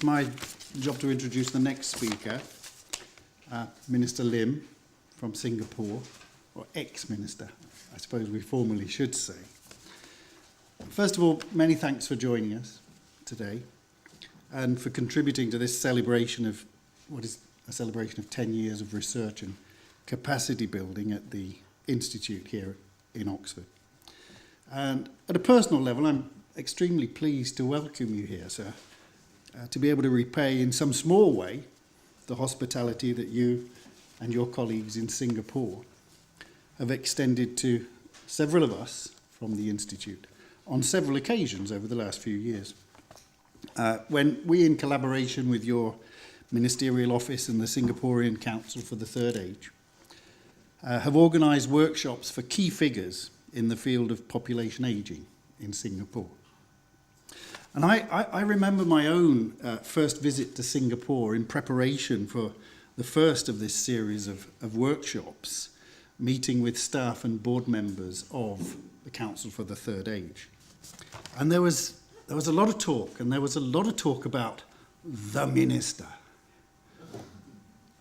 my job to introduce the next speaker, Minister Lim from Singapore, or ex-minister, I suppose we formally should say. First of all, many thanks for joining us today and for contributing to this celebration of what is a celebration of 10 years of research and capacity building at the Institute here in Oxford. And at a personal level, I'm extremely pleased to welcome you here, sir, to be able to repay in some small way the hospitality that you and your colleagues in Singapore have extended to several of us from the Institute on several occasions over the last few years. When we, in collaboration with your ministerial office and the Singaporean Council for the Third Age, have organised workshops for key figures in the field of population ageing in Singapore. And I remember my own first visit to Singapore in preparation for the first of this series of workshops, meeting with staff and board members of the Council for the Third Age. And there was a lot of talk, and there was a lot of talk about the minister.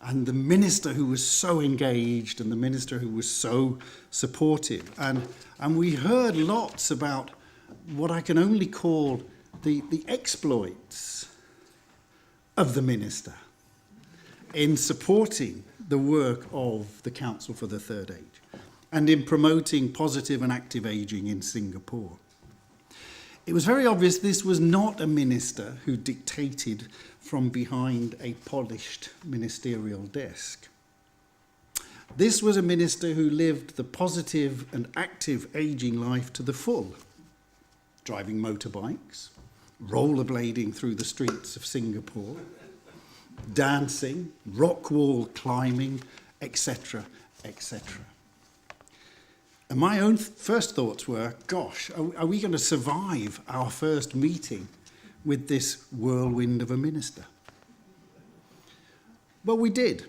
And the minister who was so engaged, and the minister who was so supportive. And we heard lots about what I can only call the exploits of the minister in supporting the work of the Council for the Third Age and in promoting positive and active ageing in Singapore. It was very obvious this was not a minister who dictated from behind a polished ministerial desk. This was a minister who lived the positive and active ageing life to the full, driving motorbikes, rollerblading through the streets of Singapore, dancing, rock wall climbing, etc., etc. And my own first thoughts were, gosh, are we going to survive our first meeting with this whirlwind of a minister? But we did.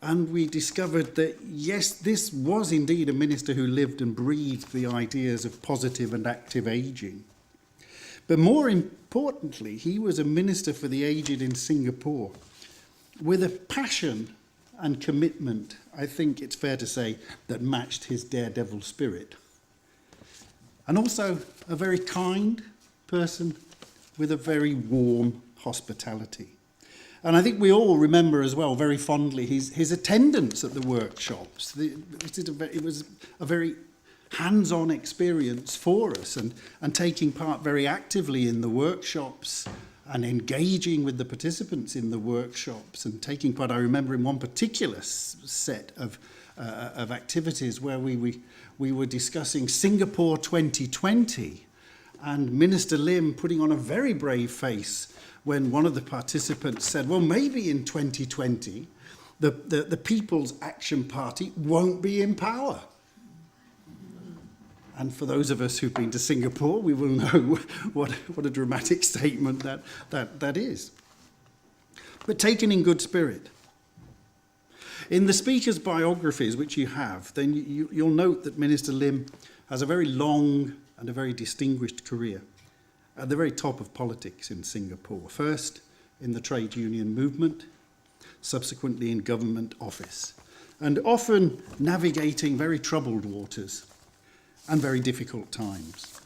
And we discovered that, yes, this was indeed a minister who lived and breathed the ideas of positive and active ageing. But more importantly, he was a minister for the aged in Singapore with a passion and commitment, I think it's fair to say, that matched his daredevil spirit. And also a very kind person with a very warm hospitality. And I think we all remember as well very fondly his attendance at the workshops. It was a very hands-on experience for us, and taking part very actively in the workshops and engaging with the participants in the workshops and taking part. I remember in one particular set of activities where we were discussing Singapore 2020, and Minister Lim putting on a very brave face when one of the participants said, well, maybe in 2020 the People's Action Party won't be in power. And for those of us who've been to Singapore, we will know what a dramatic statement that is. But taken in good spirit. In the speakers' biographies, which you have, then you'll note that Minister Lim has a very long and a very distinguished career at the very top of politics in Singapore. First in the trade union movement, subsequently in government office, and often navigating very troubled waters and very difficult times.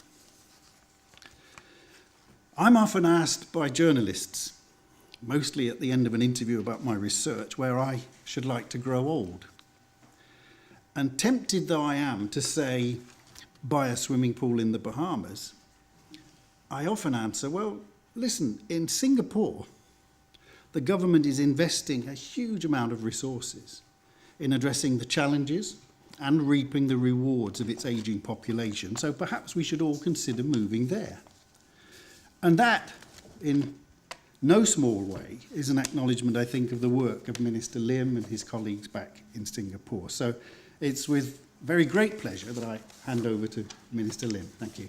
I'm often asked by journalists, mostly at the end of an interview about my research, where I should like to grow old. And tempted though I am to say, by a swimming pool in the Bahamas, I often answer, well, listen, in Singapore, the government is investing a huge amount of resources in addressing the challenges and reaping the rewards of its ageing population. So perhaps we should all consider moving there. And that, in no small way, is an acknowledgement, I think, of the work of Minister Lim and his colleagues back in Singapore. So it's with very great pleasure that I hand over to Minister Lim. Thank you.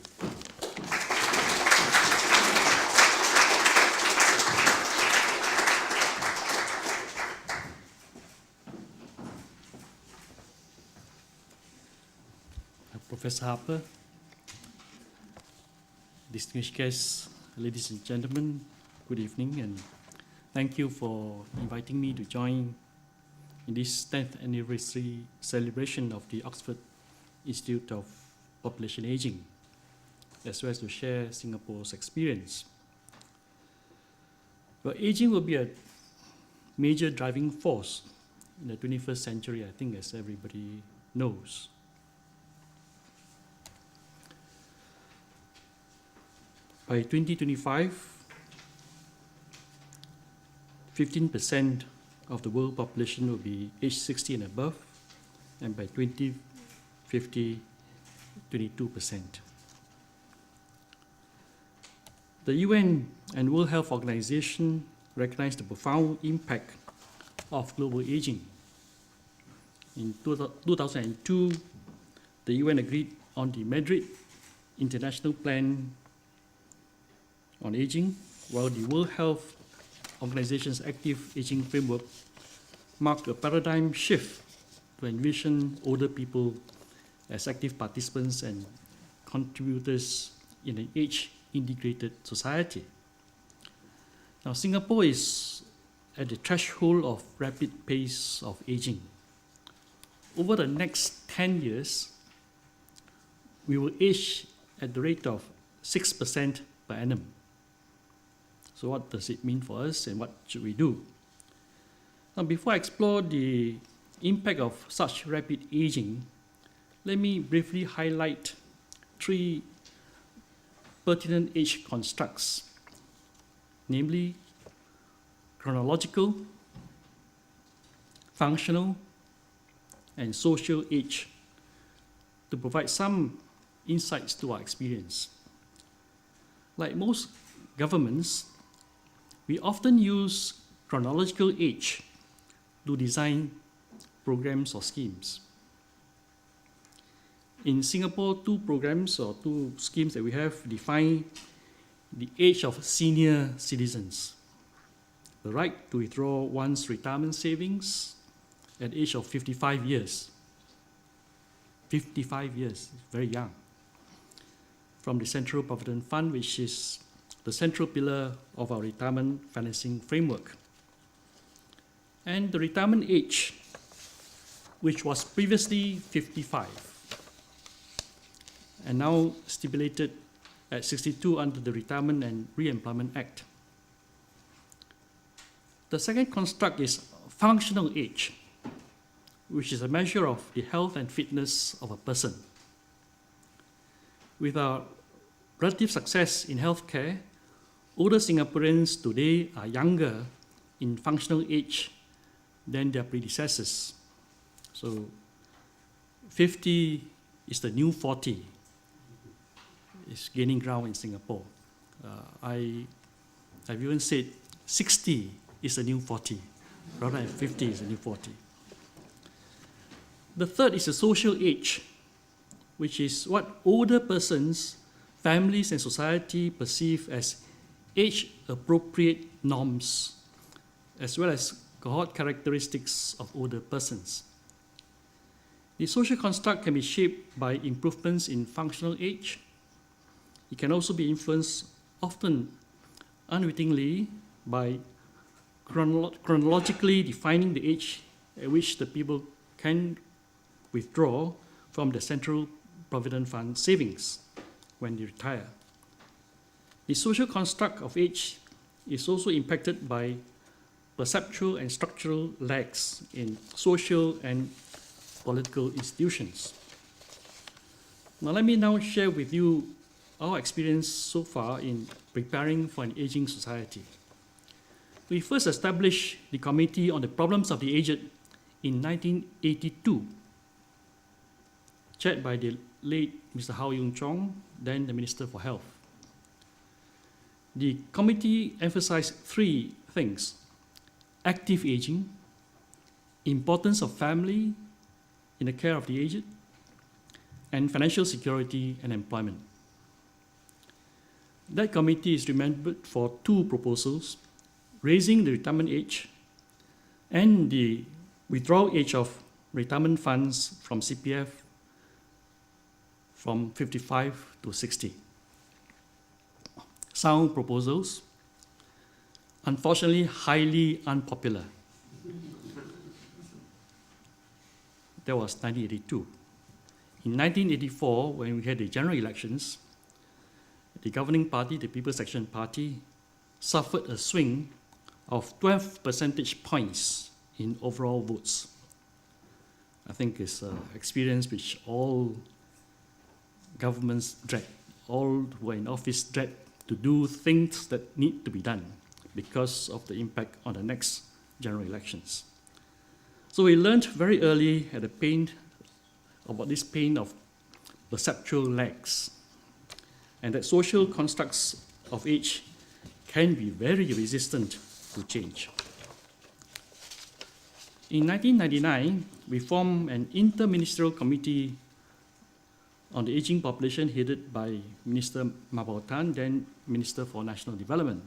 Professor Harper, distinguished guests, ladies and gentlemen, good evening, and thank you for inviting me to join in this 10th anniversary celebration of the Oxford Institute of Population Aging, as well as to share Singapore's experience. Well, aging will be a major driving force in the 21st century, I think, as everybody knows. By 2025, 15% of the world population will be age 60 and above, and by 2050, 22%. The UN and World Health Organization recognize the profound impact of global aging. In 2002, the UN agreed on the Madrid International Plan on Aging, while the World Health Organization's Active Aging Framework marked a paradigm shift to envision older people as active participants and contributors in an age-integrated society. Now, Singapore is at the threshold of rapid pace of aging. Over the next 10 years, we will age at the rate of 6% per annum. So what does it mean for us, and what should we do? Now, before I explore the impact of such rapid aging, let me briefly highlight 3 pertinent age constructs, namely chronological, functional, and social age, to provide some insights to our experience. Like most governments, we often use chronological age to design programs or schemes. In Singapore, 2 programs or 2 schemes that we have define the age of senior citizens: the right to withdraw one's retirement savings at the age of 55 years. 55 years, very young. From the Central Provident Fund, which is the central pillar of our retirement financing framework. And the retirement age, which was previously 55, and now stipulated at 62 under the Retirement and Re-employment Act. The second construct is functional age, which is a measure of the health and fitness of a person. With our relative success in healthcare, older Singaporeans today are younger in functional age than their predecessors. So 50 is the new 40. It's gaining ground in Singapore. I've even said 60 is the new 40, rather than 50 is the new 40. The third is the social age, which is what older persons, families, and society perceive as age-appropriate norms, as well as cohort characteristics of older persons. The social construct can be shaped by improvements in functional age. It can also be influenced, often unwittingly, by chronologically defining the age at which the people can withdraw from the Central Provident Fund savings when they retire. The social construct of age is also impacted by perceptual and structural lags in social and political institutions. Now, let me now share with you our experience so far in preparing for an aging society. We first established the Committee on the Problems of the Aged in 1982, chaired by the late Mr. Hau Yung Chong, then the Minister for Health. The committee emphasized 3 things: active aging, importance of family in the care of the aged, and financial security and employment. That committee is remembered for 2 proposals: raising the retirement age and the withdrawal age of retirement funds from CPF from 55 to 60. Sound proposals. unfortunately highly unpopular. That was 1982. In 1984, when we had the general elections, the governing party, the People's Action Party, suffered a swing of 12 percentage points in overall votes. I think it's an experience which all governments dread, all who are in office dread to do things that need to be done because of the impact on the next general elections. So we learned very early at the pain about this pain of perceptual lags, and that social constructs of age can be very resistant to change. In 1999, we formed an interministerial committee on the aging population headed by Minister Mabao Tan, then Minister for National Development.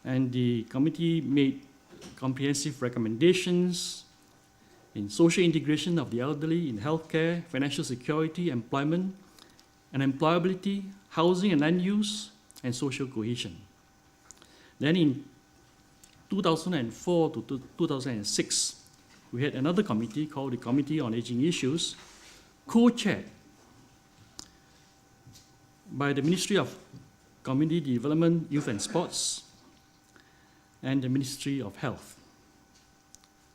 And the committee made comprehensive recommendations in social integration of the elderly, in healthcare, financial security, employment, and employability, housing and land use, and social cohesion. Then in 2004 to 2006, we had another committee called the Committee on Aging Issues, co-chaired by the Ministry of Community Development, Youth and Sports, and the Ministry of Health.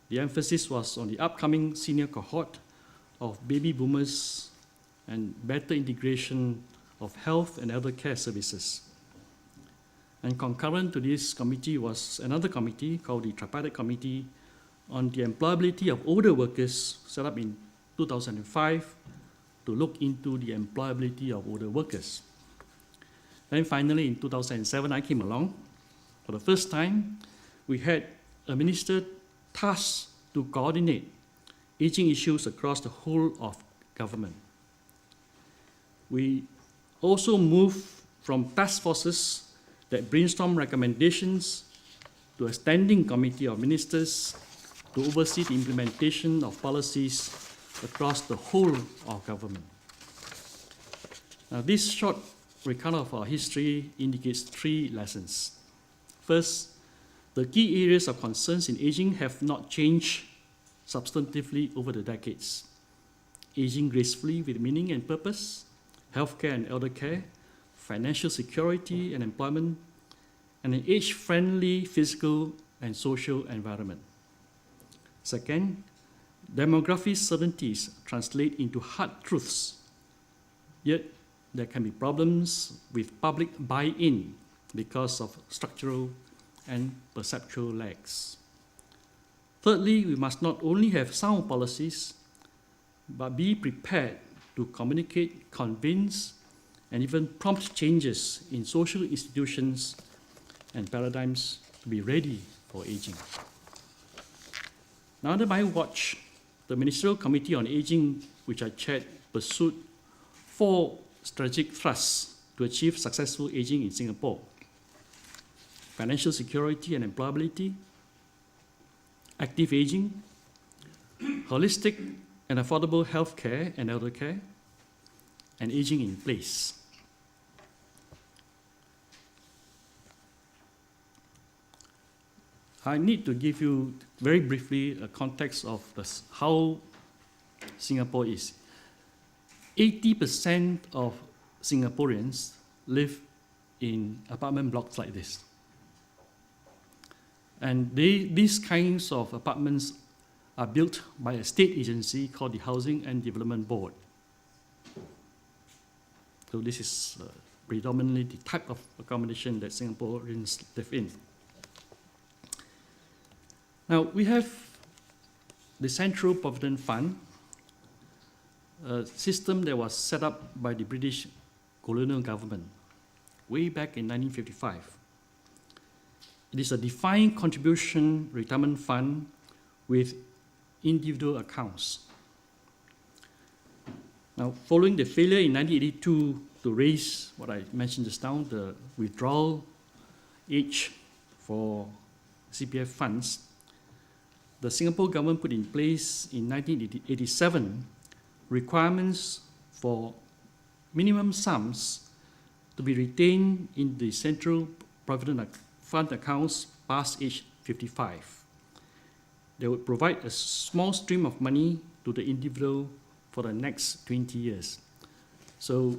The emphasis was on the upcoming senior cohort of baby boomers and better integration of health and eldercare services. And concurrent to this committee was another committee called the Tripartite Committee on the Employability of Older Workers, set up in 2005 to look into the employability of older workers. Then finally, in 2007, I came along. For the first time, we had a minister tasked to coordinate aging issues across the whole of government. We also moved from task forces that brainstorm recommendations to a standing committee of ministers to oversee the implementation of policies across the whole of government. Now, this short recount of our history indicates 3 lessons. First, the key areas of concerns in aging have not changed substantively over the decades. Aging gracefully with meaning and purpose, healthcare and eldercare, financial security and employment, and an age-friendly physical and social environment. Second, demography certainties translate into hard truths, yet there can be problems with public buy-in because of structural and perceptual lags. Thirdly, we must not only have sound policies, but be prepared to communicate, convince, and even prompt changes in social institutions and paradigms to be ready for aging. Now, under my watch, the Ministerial Committee on Aging, which I chaired, pursued 4 strategic thrusts to achieve successful aging in Singapore: financial security and employability, active aging, holistic and affordable healthcare and eldercare, and aging in place. I need to give you very briefly a context of how Singapore is. 80% of Singaporeans live in apartment blocks like this. And these kinds of apartments are built by a state agency called the Housing and Development Board. So this is predominantly the type of accommodation that Singaporeans live in. Now, we have the Central Provident Fund, a system that was set up by the British colonial government way back in 1955. It is a defined contribution retirement fund with individual accounts. Now, following the failure in 1982 to raise what I mentioned just now, the withdrawal age for CPF funds, the Singapore government put in place in 1987 requirements for minimum sums to be retained in the Central Provident fund accounts past age 55. They would provide a small stream of money to the individual for the next 20 years. So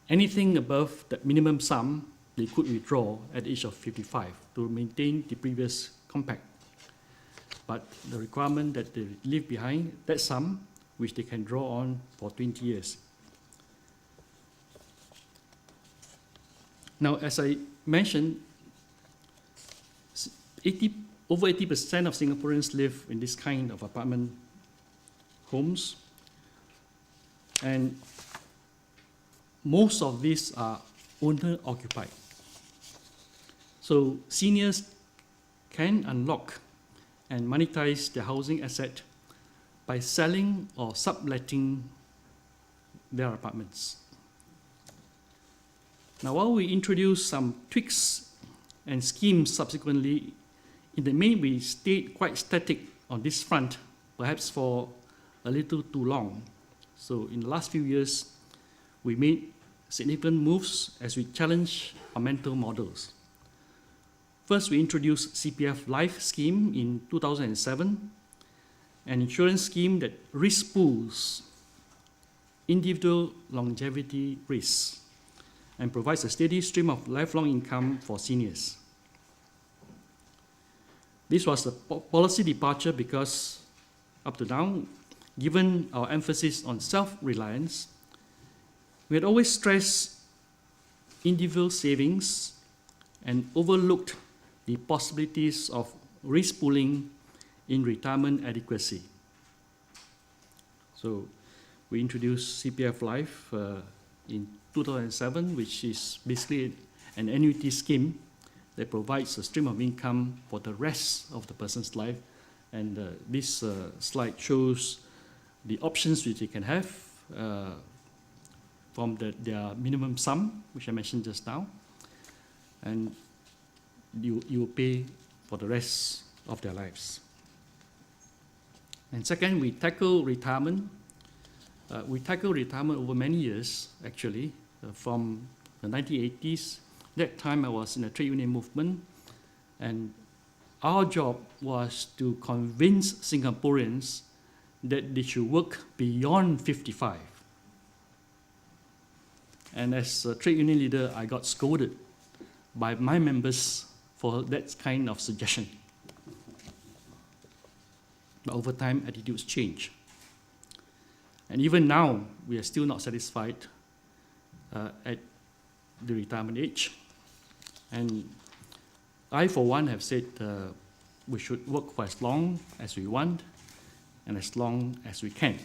anything above that minimum sum, they could withdraw at the age of 55 to maintain the previous compact. But the requirement that they leave behind that sum, which they can draw on for 20 years. Now, as I mentioned, over 80% of Singaporeans live in this kind of apartment homes, and most of these are owner-occupied. So seniors can unlock and monetize their housing asset by selling or subletting their apartments. Now, while we introduce some tweaks and schemes subsequently, in the main we stayed quite static on this front, perhaps for a little too long. So in the last few years, we made significant moves as we challenged our mental models. First, we introduced CPF Life scheme in 2007, an insurance scheme that risk pools individual longevity risks and provides a steady stream of lifelong income for seniors. This was a policy departure because up to now, given our emphasis on self-reliance, we had always stressed individual savings and overlooked the possibilities of risk pooling in retirement adequacy. So we introduced CPF Life in 2007, which is basically an annuity scheme that provides a stream of income for the rest of the person's life. And this slide shows the options which they can have from their minimum sum, which I mentioned just now. And you will pay for the rest of their lives. And second, we tackle retirement. We tackle retirement over many years, actually, from the 1980s. That time I was in the trade union movement, and our job was to convince Singaporeans that they should work beyond 55. And as a trade union leader, I got scolded by my members for that kind of suggestion. But over time, attitudes change. And even now, we are still not satisfied at the retirement age. And I, for one, have said we should work for as long as we want and as long as we can.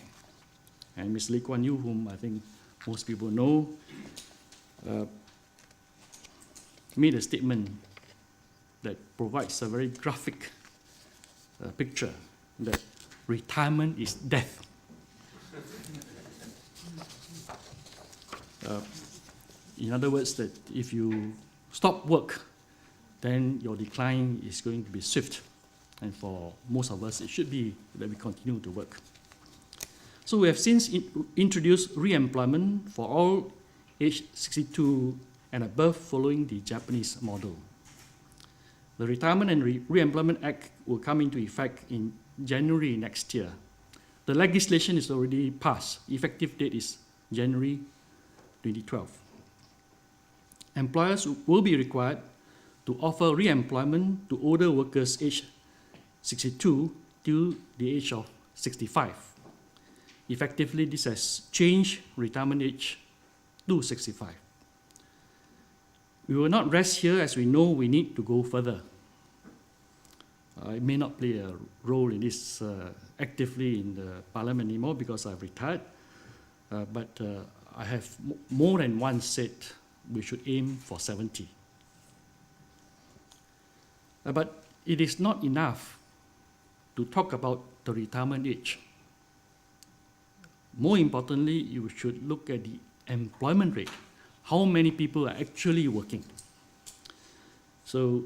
And Ms. Lee Kuan Yew, whom I think most people know, made a statement that provides a very graphic picture that retirement is death. In other words, that if you stop work, then your decline is going to be swift. And for most of us, it should be that we continue to work. So we have since introduced re-employment for all age 62 and above following the Japanese model. The Retirement and Re-employment Act will come into effect in January next year. The legislation is already passed. Effective date is January 2012. Employers will be required to offer re-employment to older workers aged 62 till the age of 65. Effectively, this has changed retirement age to 65. We will not rest here, as we know we need to go further. I may not play a role in this actively in the parliament anymore because I've retired, but I have more than once said we should aim for 70. But it is not enough to talk about the retirement age. More importantly, you should look at the employment rate. How many people are actually working? So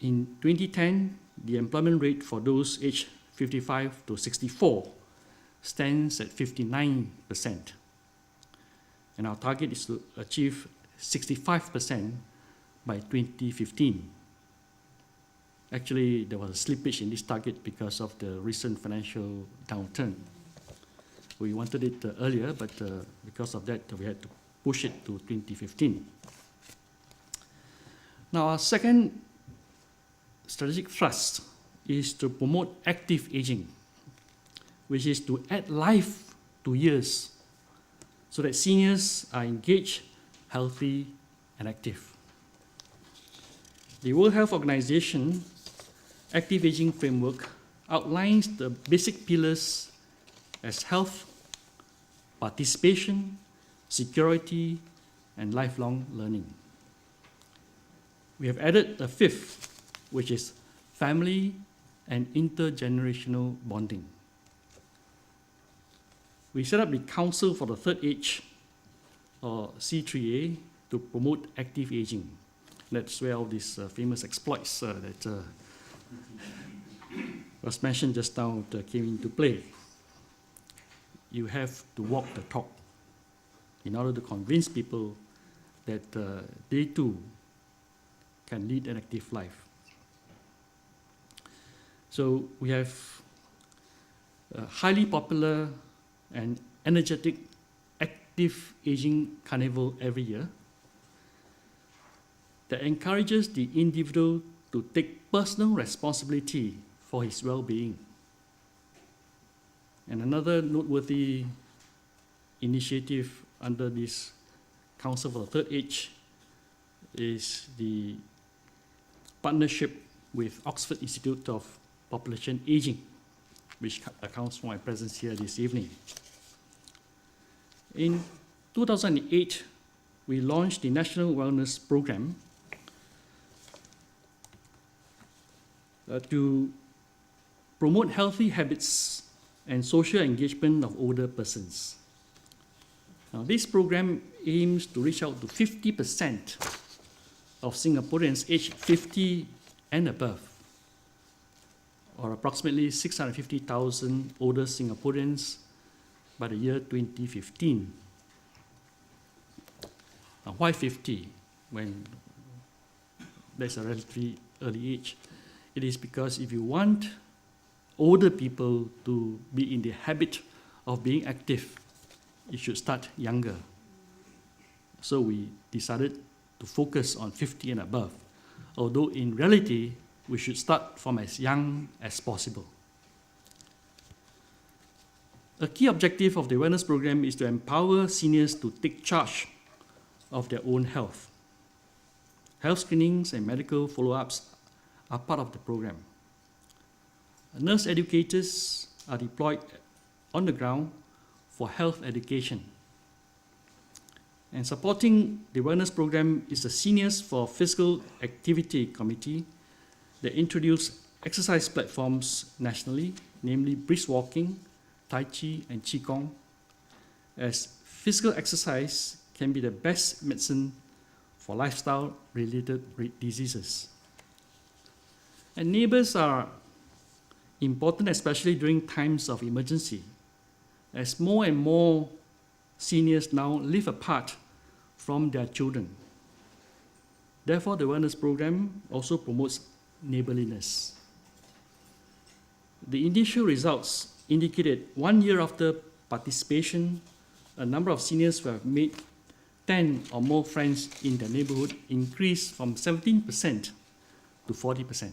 in 2010, the employment rate for those aged 55 to 64 stands at 59%. And our target is to achieve 65% by 2015. Actually, there was a slippage in this target because of the recent financial downturn. We wanted it earlier, but because of that, we had to push it to 2015. Now, our second strategic thrust is to promote active aging, which is to add life to years so that seniors are engaged, healthy, and active. The World Health Organization Active Aging Framework outlines the basic pillars as health, participation, security, and lifelong learning. We have added a fifth, which is family and intergenerational bonding. We set up the Council for the Third Age, or C3A, to promote active aging. That's where all these famous exploits that was mentioned just now came into play. You have to walk the talk in order to convince people that they too can lead an active life. So we have a highly popular and energetic active aging carnival every year that encourages the individual to take personal responsibility for his well-being. And another noteworthy initiative under this Council for the Third Age is the partnership with Oxford Institute of Population Aging, which accounts for my presence here this evening. In 2008, we launched the National Wellness Program to promote healthy habits and social engagement of older persons. Now, this program aims to reach out to 50% of Singaporeans aged 50 and above, or approximately 650,000 older Singaporeans by the year 2015. Now, why 50 when that's a relatively early age? It is because if you want older people to be in the habit of being active, you should start younger. So we decided to focus on 50 and above, although in reality, we should start from as young as possible. A key objective of the wellness program is to empower seniors to take charge of their own health. Health screenings and medical follow-ups are part of the program. Nurse educators are deployed on the ground for health education. And supporting the wellness program is the Seniors for Physical Activity Committee that introduced exercise platforms nationally, namely brisk walking, Tai Chi, and Qigong, as physical exercise can be the best medicine for lifestyle-related diseases. And neighbors are important, especially during times of emergency, as more and more seniors now live apart from their children. Therefore, the wellness program also promotes neighborliness. The initial results indicated 1 year after participation, a number of seniors who have made 10 or more friends in their neighborhood increased from 17% to 40%.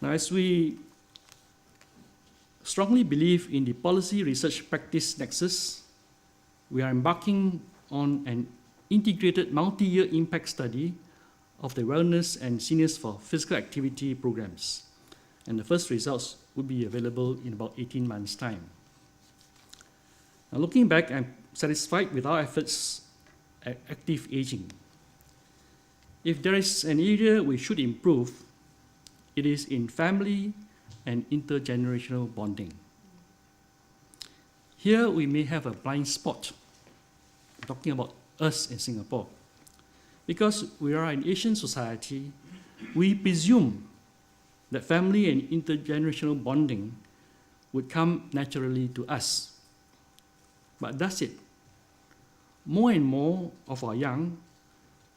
Now, as we strongly believe in the policy research practice nexus, we are embarking on an integrated multi-year impact study of the wellness and seniors for physical activity programs. And the first results will be available in about 18 months' time. Now, looking back, I'm satisfied with our efforts at active aging. If there is an area we should improve, it is in family and intergenerational bonding. Here we may have a blind spot, talking about us in Singapore. Because we are an Asian society, we presume that family and intergenerational bonding would come naturally to us. But does it? More and more of our young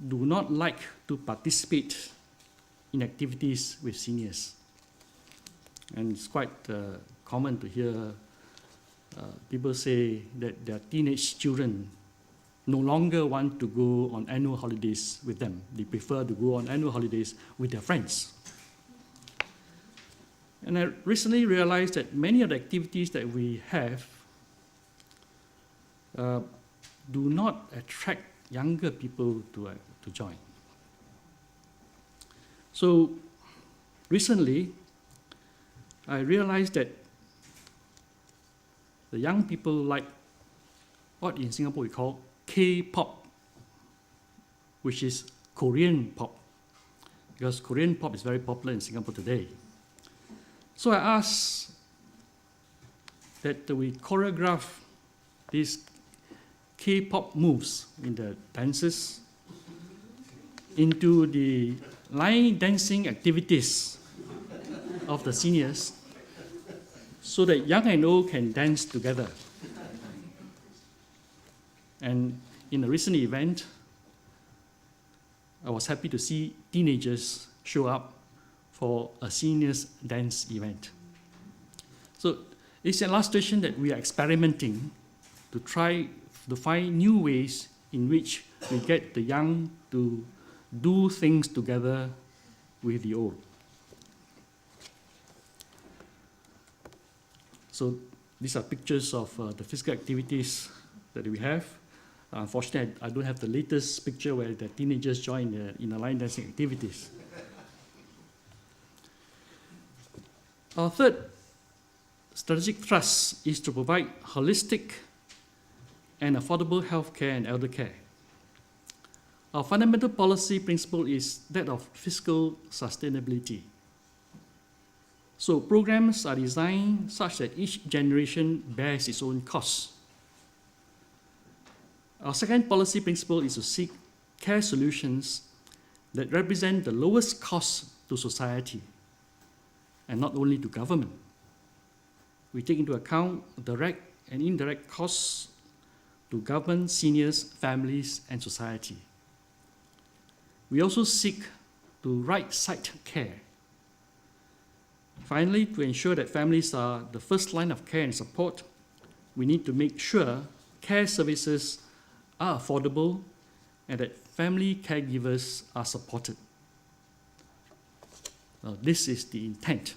do not like to participate in activities with seniors. And it's quite common to hear people say that their teenage children no longer want to go on annual holidays with them. They prefer to go on annual holidays with their friends. And I recently realized that many of the activities that we have do not attract younger people to join. So recently, I realized that the young people like what in Singapore we call K-pop, which is Korean pop, because Korean pop is very popular in Singapore today. So I asked that we choreograph these K-pop moves in the dances into the line dancing activities of the seniors so that young and old can dance together. And in a recent event, I was happy to see teenagers show up for a seniors dance event. So it's an illustration that we are experimenting to try to find new ways in which we get the young to do things together with the old. So these are pictures of the physical activities that we have. Unfortunately, I don't have the latest picture where the teenagers join in the line dancing activities. Our third strategic thrust is to provide holistic and affordable healthcare and elder care. Our fundamental policy principle is that of fiscal sustainability. So programs are designed such that each generation bears its own costs. Our second policy principle is to seek care solutions that represent the lowest cost to society, and not only to government. We take into account direct and indirect costs to government, seniors, families, and society. We also seek to right-side care. Finally, to ensure that families are the first line of care and support, we need to make sure care services are affordable and that family caregivers are supported. This is the intent.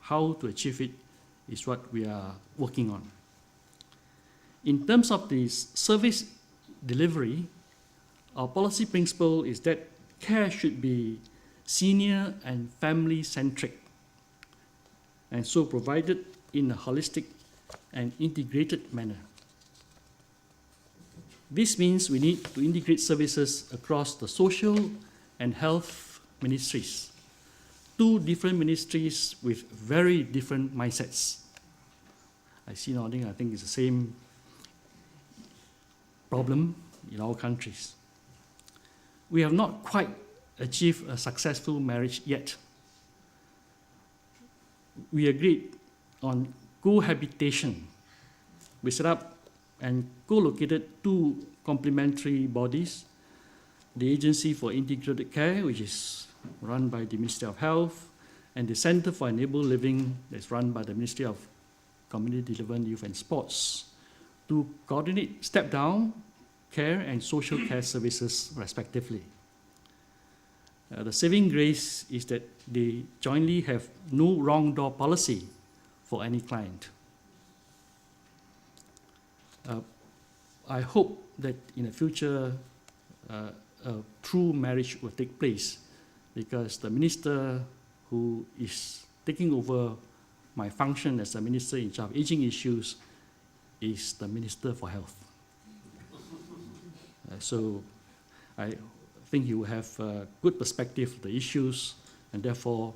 How to achieve it is what we are working on. In terms of the service delivery, our policy principle is that care should be senior and family-centric, and so provided in a holistic and integrated manner. This means we need to integrate services across the social and health ministries, two different ministries with very different mindsets. I see nodding, I think it's the same problem in all countries. We have not quite achieved a successful marriage yet. We agreed on cohabitation. We set up and co-located two complementary bodies, the Agency for Integrated Care, which is run by the Ministry of Health, and the Center for Enabled Living, that's run by the Ministry of Community Development, Youth and Sports, to coordinate step-down care and social care services, respectively. The saving grace is that they jointly have no wrong door policy for any client. I hope that in the future, a true marriage will take place, because the minister who is taking over my function as the minister in charge of aging issues is the Minister for Health. So I think you will have a good perspective of the issues, and therefore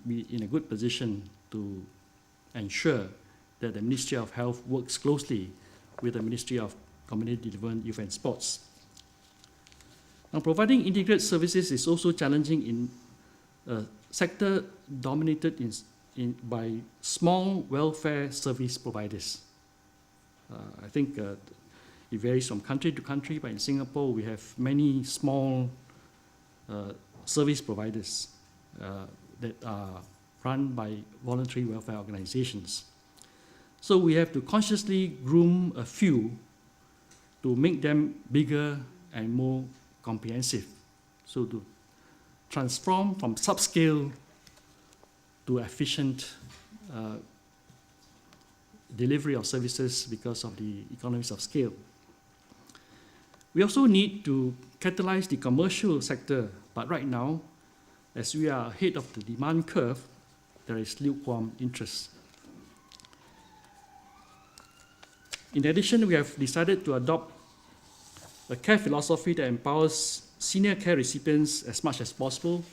be in a good position to ensure that the Ministry of Health works closely with the Ministry of Community Development, Youth and Sports. Now, providing integrated services is also challenging in a sector dominated by small welfare service providers. I think It varies from country to country, but in Singapore, we have many small service providers that are run by voluntary welfare organizations. So we have to consciously groom a few to make them bigger and more comprehensive. So to transform from subscale to efficient delivery of services because of the economies of scale. We also need to catalyze the commercial sector, but right now, as we are ahead of the demand curve, there is lukewarm interest. In addition, we have decided to adopt a care philosophy that empowers senior care recipients as much as possible,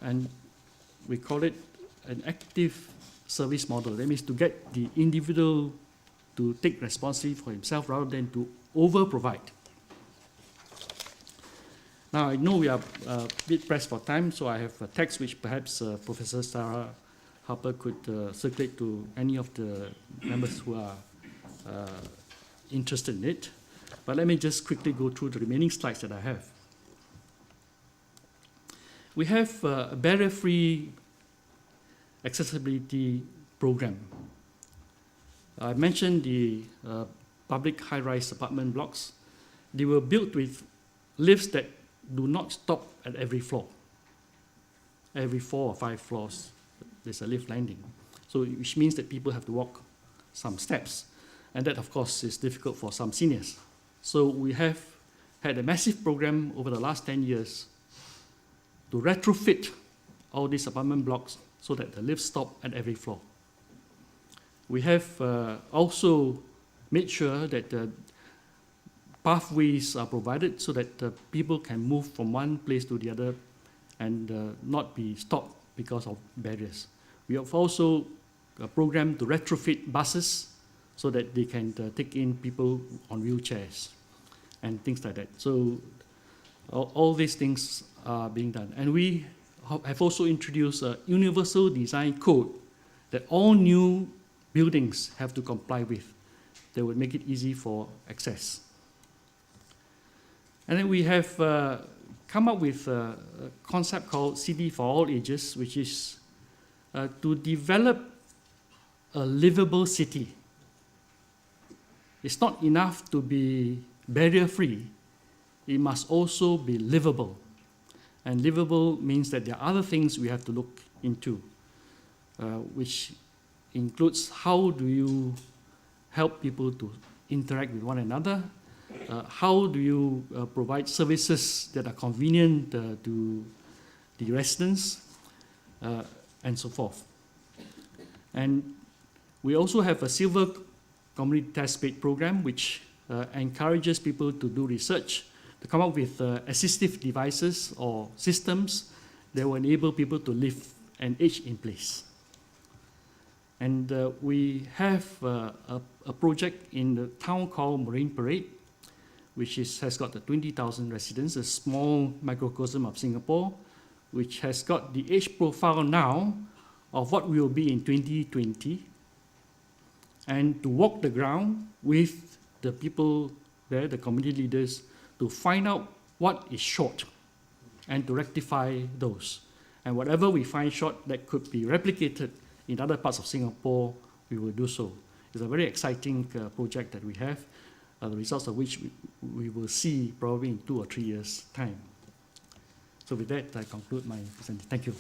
and we call it an active service model. That means to get the individual to take responsibility for himself rather than to over-provide. Now, I know we are a bit pressed for time, so I have a text which perhaps Professor Sarah Harper could circulate to any of the members who are interested in it. But let me just quickly go through the remaining slides that I have. We have a barrier-free accessibility program. I mentioned the public high-rise apartment blocks. They were built with lifts that do not stop at every floor. Every 4 or 5 floors, there's a lift landing. So which means that people have to walk some steps. And that, of course, is difficult for some seniors. So we have had a massive program over the last 10 years to retrofit all these apartment blocks so that the lifts stop at every floor. We have also made sure that the pathways are provided so that people can move from one place to the other and not be stopped because of barriers. We have also programmed to retrofit buses so that they can take in people on wheelchairs and things like that. So all these things are being done. And we have also introduced a universal design code that all new buildings have to comply with. That would make it easy for access. And then we have come up with a concept called City for All Ages, which is to develop a livable city. It's not enough to be barrier-free. It must also be livable. And livable means that there are other things we have to look into, which includes how do you help people to interact with one another, how do you provide services that are convenient to the residents, and so forth. And we also have a silver community test bed program, which encourages people to do research, to come up with assistive devices or systems that will enable people to live and age in place. And we have a project in the town called Marine Parade, which has got 20,000 residents, a small microcosm of Singapore, which has got the age profile now of what we will be in 2020, and to walk the ground with the people there, the community leaders, to find out what is short and to rectify those. And whatever we find short that could be replicated in other parts of Singapore, we will do so. It's a very exciting project that we have, the results of which we will see probably in 2 or 3 years' time. So with that, I conclude my presentation. Thank you.